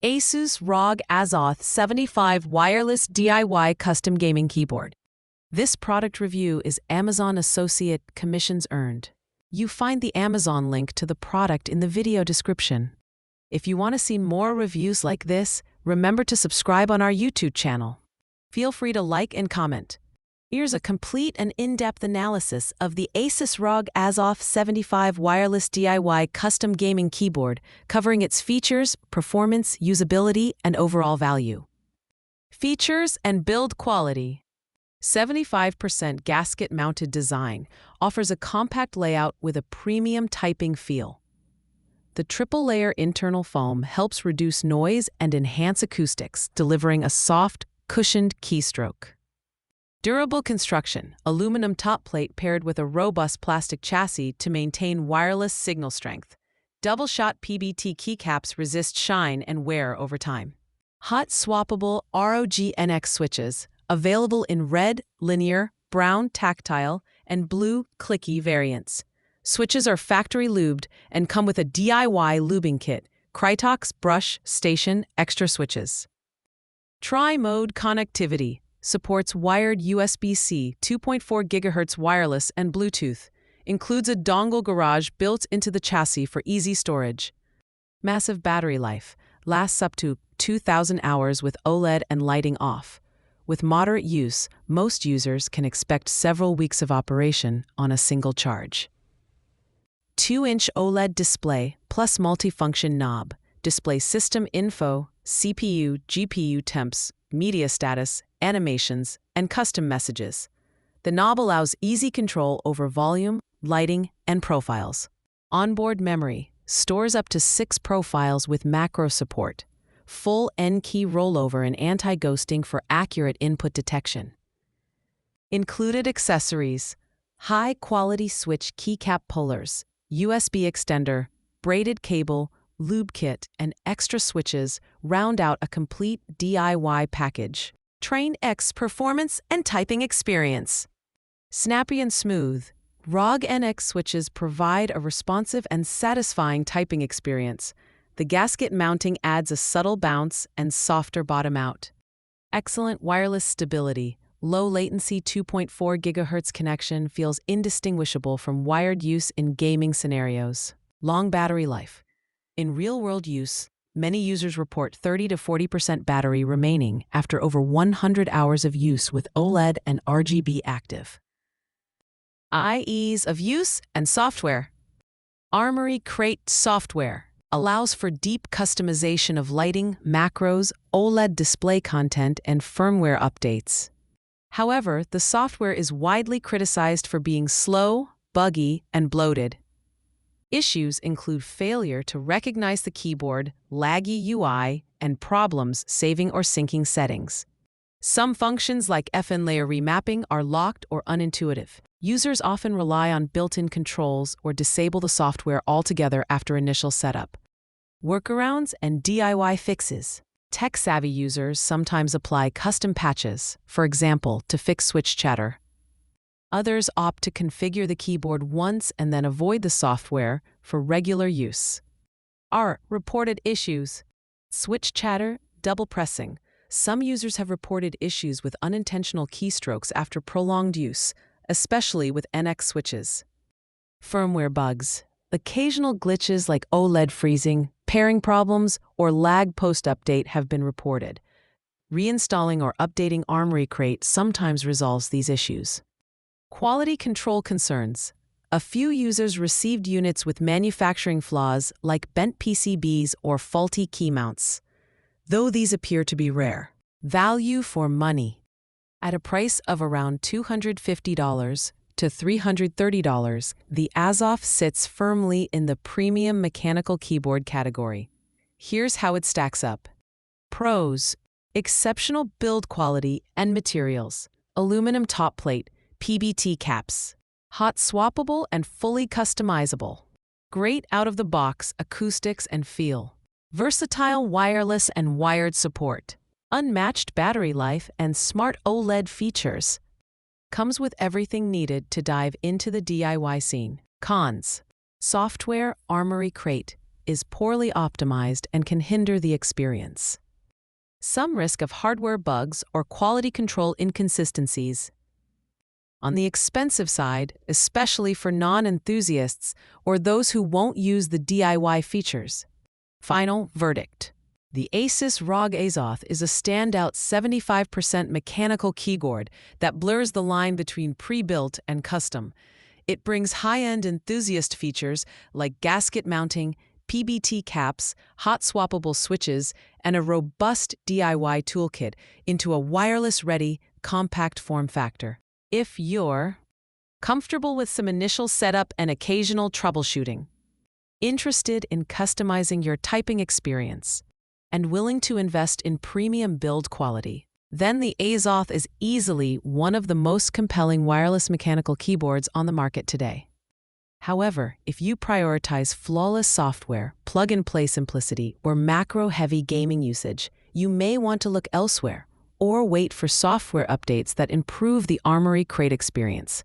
ASUS ROG Azoth 75 Wireless DIY Custom Gaming Keyboard. This product review is Amazon Associate Commissions Earned. You find the Amazon link to the product in the video description. If you want to see more reviews like this, remember to subscribe on our YouTube channel. Feel free to like and comment. Here's a complete and in-depth analysis of the ASUS ROG Azoth 75 Wireless DIY Custom Gaming Keyboard, covering its features, performance, usability, and overall value. Features and build quality. 75% gasket-mounted design offers a compact layout with a premium typing feel. The triple-layer internal foam helps reduce noise and enhance acoustics, delivering a soft, cushioned keystroke. Durable construction, aluminum top plate paired with a robust plastic chassis to maintain wireless signal strength. Double-shot PBT keycaps resist shine and wear over time. Hot swappable ROG NX switches, available in red, linear, brown tactile, and blue clicky variants. Switches are factory lubed and come with a DIY lubing kit, Krytox brush station extra switches. Tri-mode connectivity. Supports wired USB-C 2.4 GHz wireless and Bluetooth. Includes a dongle garage built into the chassis for easy storage. Massive battery life. Lasts up to 2,000 hours with OLED and lighting off. With moderate use, most users can expect several weeks of operation on a single charge. 2-inch OLED display plus multifunction knob. Displays system info, CPU, GPU temps, media status, animations, and custom messages. The knob allows easy control over volume, lighting, and profiles. Onboard memory stores up to 6 profiles with macro support. Full N-key rollover and anti-ghosting for accurate input detection. Included accessories: high-quality switch keycap pullers, USB extender, braided cable, lube kit, and extra switches round out a complete DIY package. Train X performance and typing experience. Snappy and smooth, ROG NX switches provide a responsive and satisfying typing experience. The gasket mounting adds a subtle bounce and softer bottom out. Excellent wireless stability. Low latency 2.4 GHz connection feels indistinguishable from wired use in gaming scenarios. Long battery life. In real-world use, many users report 30 to 40% battery remaining after over 100 hours of use with OLED and RGB active. Ease of use and software. Armoury Crate software allows for deep customization of lighting, macros, OLED display content, and firmware updates. However, the software is widely criticized for being slow, buggy, and bloated. Issues include failure to recognize the keyboard, laggy UI, and problems saving or syncing settings. Some functions like FN layer remapping are locked or unintuitive. Users often rely on built-in controls or disable the software altogether after initial setup. Workarounds and DIY fixes. Tech-savvy users sometimes apply custom patches, for example, to fix switch chatter. Others opt to configure the keyboard once and then avoid the software for regular use. Reported issues. Switch chatter, double pressing. Some users have reported issues with unintentional keystrokes after prolonged use, especially with NX switches. Firmware bugs. Occasional glitches like OLED freezing, pairing problems, or lag post-update have been reported. Reinstalling or updating Armoury Crate sometimes resolves these issues. Quality control concerns. A few users received units with manufacturing flaws like bent PCBs or faulty key mounts, though these appear to be rare. Value for money. At a price of around $250 to $330, the Azoth sits firmly in the premium mechanical keyboard category. Here's how it stacks up. Pros: exceptional build quality and materials. Aluminum top plate, PBT caps. Hot swappable and fully customizable. Great out-of-the-box acoustics and feel. Versatile wireless and wired support. Unmatched battery life and smart OLED features. Comes with everything needed to dive into the DIY scene. Cons: software Armoury Crate. is poorly optimized and can hinder the experience. Some risk of hardware bugs or quality control inconsistencies. On the expensive side, especially for non-enthusiasts or those who won't use the DIY features. Final verdict. The ASUS ROG Azoth is a standout 75% mechanical keyboard that blurs the line between pre-built and custom. It brings high-end enthusiast features like gasket mounting, PBT caps, hot-swappable switches, and a robust DIY toolkit into a wireless-ready, compact form factor. If you're comfortable with some initial setup and occasional troubleshooting, interested in customizing your typing experience, and willing to invest in premium build quality, then the Azoth is easily one of the most compelling wireless mechanical keyboards on the market today. However, if you prioritize flawless software, plug-and-play simplicity, or macro-heavy gaming usage, you may want to look elsewhere or wait for software updates that improve the Armoury Crate experience.